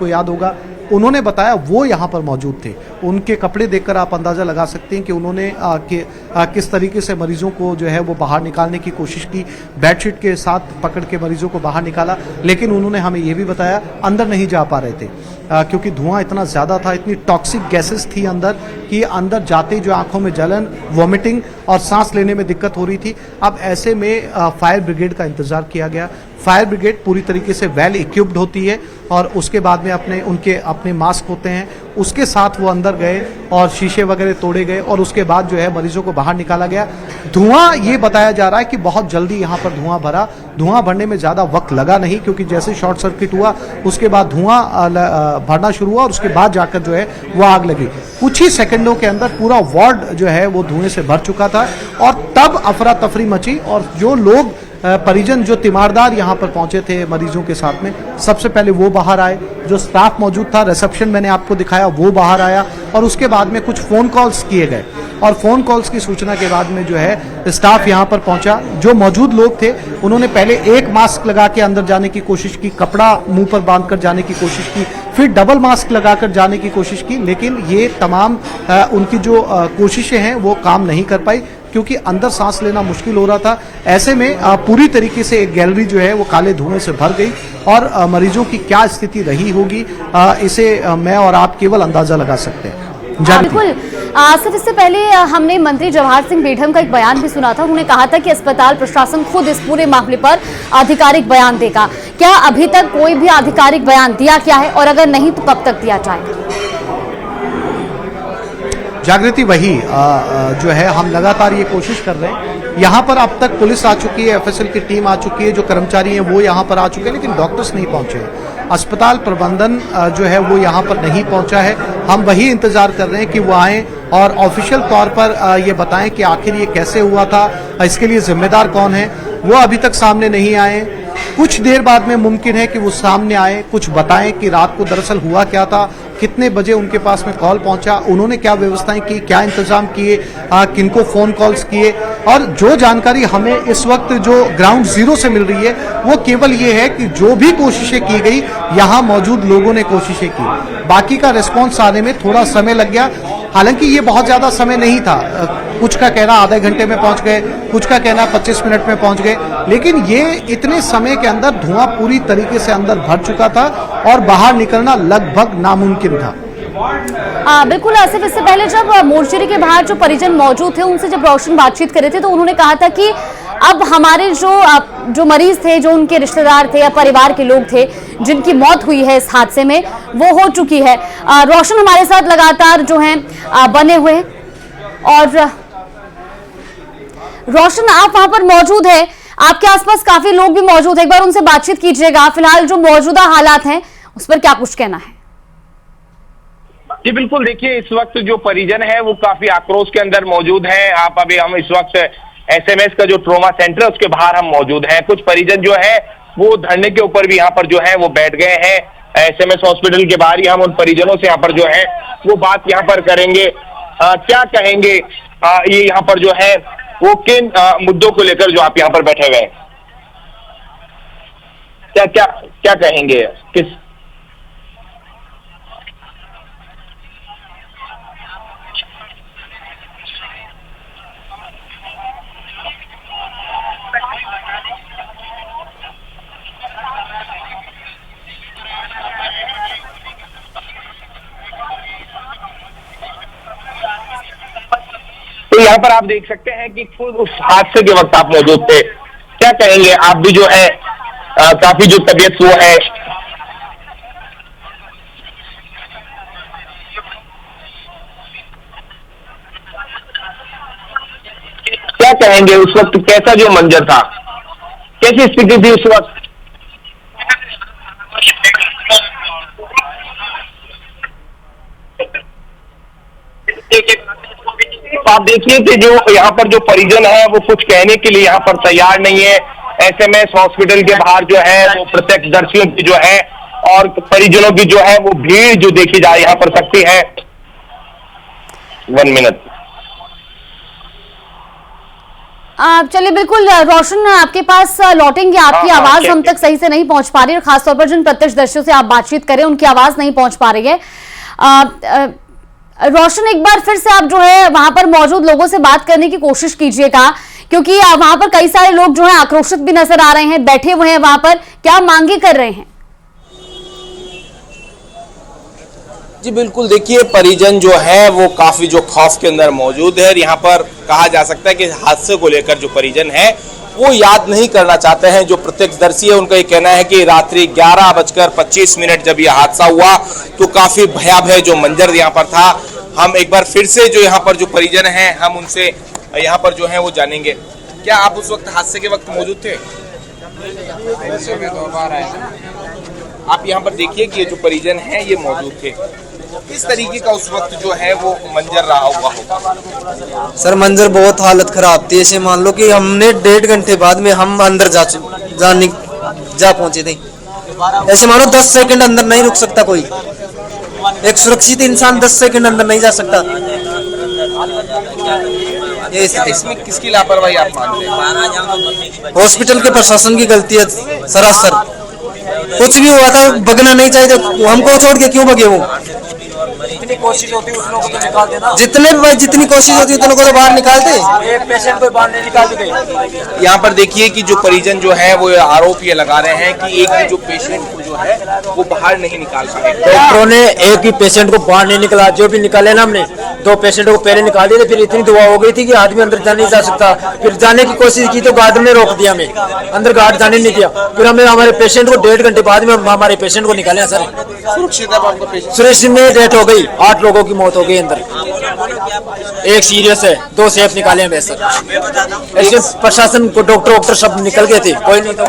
को याद होगा, उन्होंने बताया वो यहाँ पर मौजूद थे। उनके कपड़े देखकर आप अंदाजा लगा सकते हैं कि उन्होंने किस तरीके से मरीजों को जो है वो बाहर निकालने की कोशिश की, बेडशीट के साथ पकड़ के मरीजों को बाहर निकाला, लेकिन उन्होंने हमें ये भी बताया अंदर नहीं जा पा रहे थे क्योंकि धुआं इतना ज़्यादा था, इतनी टॉक्सिक गैसेस थी अंदर कि अंदर जाते ही जो आंखों में जलन, वॉमिटिंग और सांस लेने में दिक्कत हो रही थी। अब ऐसे में फायर ब्रिगेड का इंतजार किया गया। फायर ब्रिगेड पूरी तरीके से वेल इक्विप्ड होती है और उसके बाद में अपने मास्क होते हैं, उसके साथ वो अंदर गए और शीशे वगैरह तोड़े गए और उसके बाद जो है मरीजों को बाहर निकाला गया। धुआं ये बताया जा रहा है कि बहुत जल्दी यहाँ पर धुआं भरा। धुआं भरने में ज़्यादा वक्त लगा नहीं क्योंकि जैसे शॉर्ट सर्किट हुआ उसके बाद धुआं भरना शुरू हुआ और उसके बाद जाकर जो है वो आग लगी। कुछ ही सेकंडों के अंदर पूरा वार्ड जो है वो धुएं से भर चुका था और तब अफरा तफरी मची और जो लोग परिजन जो तीमारदार यहाँ पर पहुंचे थे मरीजों के साथ में, सबसे पहले वो बाहर आए। जो स्टाफ मौजूद था, रिसेप्शन मैंने आपको दिखाया, वो बाहर आया और उसके बाद में कुछ फ़ोन कॉल्स किए गए और फ़ोन कॉल्स की सूचना के बाद में जो है स्टाफ यहाँ पर पहुंचा। जो मौजूद लोग थे उन्होंने पहले एक मास्क लगा के अंदर जाने की कोशिश की, कपड़ा मुंह पर बांध कर जाने की कोशिश की, फिर डबल मास्क लगाकर जाने की कोशिश की, लेकिन ये तमाम उनकी जो कोशिशें हैं वो काम नहीं कर पाई क्योंकि अंदर सांस लेना मुश्किल हो रहा था। ऐसे में पूरी तरीके से एक गैलरी जो है वो काले धुएं से भर गई और मरीजों की क्या स्थिति रही होगी इसे मैं और आप केवल अंदाजा लगा सकते हैं। बिल्कुल सर, इससे पहले हमने मंत्री जवाहर सिंह बेढम का एक बयान भी सुना था। उन्होंने कहा था कि अस्पताल प्रशासन खुद इस पूरे मामले पर आधिकारिक बयान देगा। क्या अभी तक कोई भी आधिकारिक बयान दिया क्या है और अगर नहीं तो कब तक दिया जाएगा? जागृति, वही जो है हम लगातार ये कोशिश कर रहे हैं। यहाँ पर अब तक पुलिस आ चुकी है, एफएसएल की टीम आ चुकी है, जो कर्मचारी हैं वो यहाँ पर आ चुके हैं, लेकिन डॉक्टर्स नहीं पहुंचे हैं। अस्पताल प्रबंधन जो है वो यहाँ पर नहीं पहुंचा है। हम वही इंतजार कर रहे हैं कि वो आएँ और ऑफिशियल तौर पर ये बताएं कि आखिर ये कैसे हुआ था, इसके लिए जिम्मेदार कौन है। वो अभी तक सामने नहीं आए। कुछ देर बाद में मुमकिन है कि वो सामने आए, कुछ बताएं कि रात को दरअसल हुआ क्या था, कितने बजे उनके पास में कॉल पहुंचा, उन्होंने क्या व्यवस्थाएं की, क्या इंतजाम किए, किनको फोन कॉल्स किए। और जो जानकारी हमें इस वक्त जो ग्राउंड जीरो से मिल रही है वो केवल ये है कि जो भी कोशिशें की गई यहाँ मौजूद लोगों ने कोशिशें की। बाकी का रिस्पॉन्स आने में थोड़ा समय लग गया, हालांकि ये बहुत ज्यादा समय नहीं था। कुछ का कहना आधे घंटे में पहुंच गए, कुछ का कहना 25 मिनट में पहुंच गए, लेकिन ये इतने समय के अंदर धुआं पूरी तरीके से अंदर भर चुका था और बाहर निकलना लगभग नामुमकिन था। बिल्कुल आसिफ, इससे पहले जब मोर्चरी के बाहर जो परिजन मौजूद थे उनसे जब रोशन बातचीत कर रहे थे तो उन्होंने कहा था कि अब हमारे जो मरीज थे, जो उनके रिश्तेदार थे या परिवार के लोग थे जिनकी मौत हुई है इस हादसे में, वो हो चुकी है। रोशन हमारे साथ लगातार जो है बने हुए और रोशन आप वहां पर मौजूद है, आपके आसपास काफी लोग भी मौजूद है, एक बार उनसे बातचीत कीजिएगा। फिलहाल जो मौजूदा हालात हैं उस पर क्या कुछ कहना है? जी बिल्कुल, देखिए इस वक्त जो परिजन है वो काफी आक्रोश के अंदर मौजूद हैं। हम इस वक्त एसएमएस का जो ट्रॉमा सेंटर है उसके बाहर हम मौजूद हैं। कुछ परिजन जो है वो धरने के ऊपर भी यहाँ पर जो है वो बैठ गए हैं। एसएमएस हॉस्पिटल के बाहर ही हम उन परिजनों से यहाँ पर जो है वो बात यहाँ पर करेंगे। क्या कहेंगे ये यहाँ पर जो है वो किन मुद्दों को लेकर जो आप यहाँ पर बैठे हुए हैं, क्या क्या क्या कहेंगे? किस तो यहाँ पर आप देख सकते हैं कि खुद उस हादसे के वक्त आप मौजूद थे। क्या कहेंगे आप भी जो है काफी जो तबीयत वो है, क्या कहेंगे उस वक्त कैसा जो मंजर था, कैसी स्थिति थी उस वक्त? आप देखिए कि जो यहाँ पर जो परिजन है वो कुछ कहने के लिए यहाँ पर तैयार नहीं है। एसएमएस हॉस्पिटल के बाहर जो है वो प्रत्यक्षदर्शियों की जो है और परिजनों की जो है वो भीड़ जो देखी जा यहाँ पर सकती है। 1 मिनट। चलिए बिल्कुल रोशन, आपके पास लौटेंगे। आपकी आवाज हम तक सही से नहीं पहुंच पा रही है, और खासतौर पर जिन प्रत्यक्षदर्शियों से आप बातचीत करें उनकी आवाज नहीं पहुंच पा रही है। रोशन, एक बार फिर से आप जो है वहां पर मौजूद लोगों से बात करने की कोशिश कीजिएगा, क्योंकि वहां पर कई सारे लोग जो है आक्रोशित भी नजर आ रहे हैं, बैठे हुए हैं वहां पर, क्या मांगे कर रहे हैं? जी बिल्कुल, देखिए परिजन जो है वो काफी जो खौफ के अंदर मौजूद है। यहाँ पर कहा जा सकता है कि हादसे को लेकर जो परिजन है वो याद नहीं करना चाहते हैं। जो प्रत्यक्षदर्शी है उनका ये कहना है कि रात्रि 11:25 जब यह हादसा हुआ तो काफी भयावह जो मंजर यहाँ पर था। हम एक बार फिर से जो यहाँ पर जो परिजन है हम उनसे यहाँ पर जो है वो जानेंगे। क्या आप उस वक्त हादसे के वक्त मौजूद थे? आप यहाँ पर देखिए कि ये जो परिजन है ये मौजूद थे, किस तरीके का उस वक्त जो है वो मंजर रहा हुआ होगा? सर मंजर बहुत हालत खराब थी। ऐसे मान लो कि हमने 1.5 घंटे बाद में हम अंदर जा पहुंचे थे। ऐसे मानो 10 सेकंड अंदर नहीं रुक सकता कोई, एक सुरक्षित इंसान 10 सेकंड अंदर नहीं जा सकता। ये इसमें किसकी लापरवाही आप मानते हैं? हॉस्पिटल के प्रशासन की गलती है सरासर। कुछ भी हुआ था, भगना नहीं चाहिए, हमको छोड़ के क्यों भगे वो? जितनी कोशिश होती है उस लोगों को तो निकाल देना। जितनी कोशिश होती है उतनों को तो बाहर निकालते। एक पेशेंट को बाहर नहीं निकाल देते। यहाँ पर देखिए कि जो परिजन जो है वो आरोप ये लगा रहे हैं कि एक जो पेशेंट को जो है वो बाहर नहीं निकाल पाए। डॉक्टरों ने एक ही पेशेंट को बाहर नहीं निकाला, जो भी निकाले ना हमने 2 पेशेंटों को पहले निकाल दिए थे। फिर इतनी दुआ हो गई थी कि आदमी अंदर जा नहीं जा सकता। फिर जाने की कोशिश की तो गार्ड ने रोक दिया, हमें अंदर गार्ड जाने नहीं दिया। फिर हमने हमारे पेशेंट को 1.5 घंटे बाद में हमारे पेशेंट को निकाले। सर सुरेश में डेथ हो गई, 8 लोगों की मौत हो गई अंदर, एक सीरियस है, 2 सेफ निकाले हैं वैसे। ऐसे प्रशासन को डॉक्टर सब निकल गए थे, कोई नहीं था।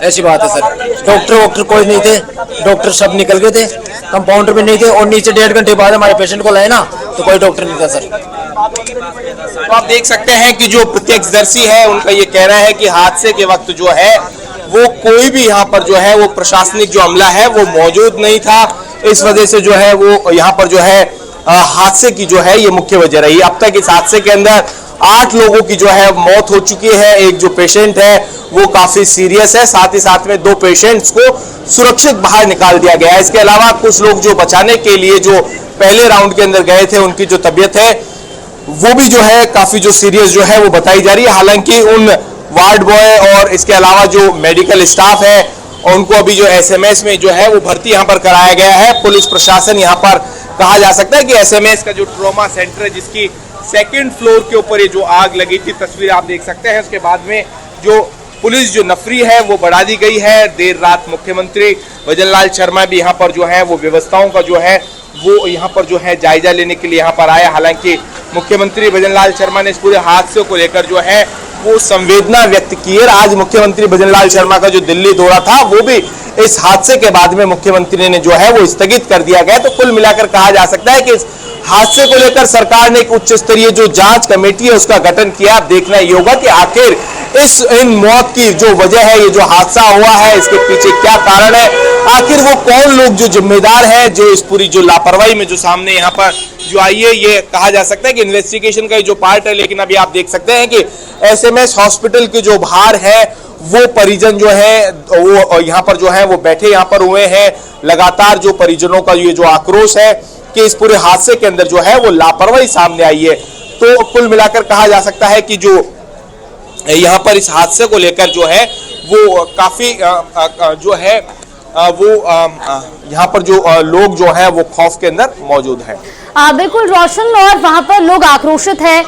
ऐसी बात है सर, डॉक्टर कोई नहीं थे, डॉक्टर सब निकल गए थे, कंपाउंडर भी नहीं थे। और नीचे 1.5 घंटे बाद हमारे पेशेंट को लाए ना तो कोई डॉक्टर नहीं था सर। तो आप देख सकते हैं कि जो प्रत्यक्षदर्शी है उनका ये कहना है कि हादसे के वक्त जो है वो कोई भी यहाँ पर जो है वो प्रशासनिक जो अमला है वो मौजूद नहीं था। इस वजह से जो है वो यहाँ पर जो है हादसे की जो है ये मुख्य वजह रही। अब तक इस हादसे के अंदर 8 लोगों की जो है मौत हो चुकी है। एक जो पेशेंट है वो काफी सीरियस है, साथ ही साथ में 2 पेशेंट्स को सुरक्षित बाहर निकाल दिया गया है। इसके अलावा कुछ लोग जो बचाने के लिए जो पहले राउंड के अंदर गए थे उनकी जो तबीयत है वो भी जो है काफी जो सीरियस जो है वो बताई जा रही है। हालांकि उन वार्ड बॉय और इसके अलावा जो मेडिकल स्टाफ है उनको अभी जो एसएमएस में जो है वो भर्ती यहाँ पर कराया गया है। पुलिस प्रशासन यहाँ पर कहा जा सकता है कि एसएमएस का जो ट्रॉमा सेंटर है जिसकी 2nd फ्लोर के ऊपर ये जो आग लगी थी, तस्वीर आप देख सकते हैं। उसके बाद में जो पुलिस जो नफरी है वो बढ़ा दी गई है। देर रात मुख्यमंत्री भजनलाल शर्मा भी यहाँ पर जो है वो व्यवस्थाओं का जो है वो यहाँ पर जो है जायजा लेने के लिए यहाँ पर आया। हालांकि मुख्यमंत्री भजनलाल शर्मा ने इस पूरे हादसे को लेकर जो है वो संवेदना व्यक्त की है। आज मुख्यमंत्री भजनलाल शर्मा का जो दिल्ली दौरा था वो भी इस हादसे के बाद में मुख्यमंत्री ने जो है वो स्थगित कर दिया गया। तो कुल मिलाकर कहा जा सकता है कि इस हादसे को लेकर सरकार ने एक उच्च स्तरीय जो जांच कमेटी है उसका गठन किया। अब देखना ये होगा कि आखिर इन मौत की जो वजह है, ये जो हादसा हुआ है, इसके पीछे क्या कारण है, आखिर वो कौन लोग जो जिम्मेदार है जो इस पूरी जो लापरवाही में जो सामने यहाँ पर जो आई है। ये कहा जा सकता है कि इन्वेस्टिगेशन का जो पार्ट है। लेकिन अभी आप देख सकते हैं कि एसएमएस हॉस्पिटल के जो बाहर है वो परिजन जो है वो यहाँ पर जो है वो बैठे यहाँ पर हुए हैं। लगातार जो परिजनों का ये जो आक्रोश है कि इस पूरे हादसे के अंदर जो है वो लापरवाही सामने आई है। तो कुल मिलाकर कहा जा सकता है कि जो यहाँ पर इस हादसे को लेकर जो है वो काफी जो है वो यहाँ पर जो लोग जो है वो खौफ के अंदर मौजूद है। बिल्कुल रोशन, और वहां पर लोग आक्रोशित है।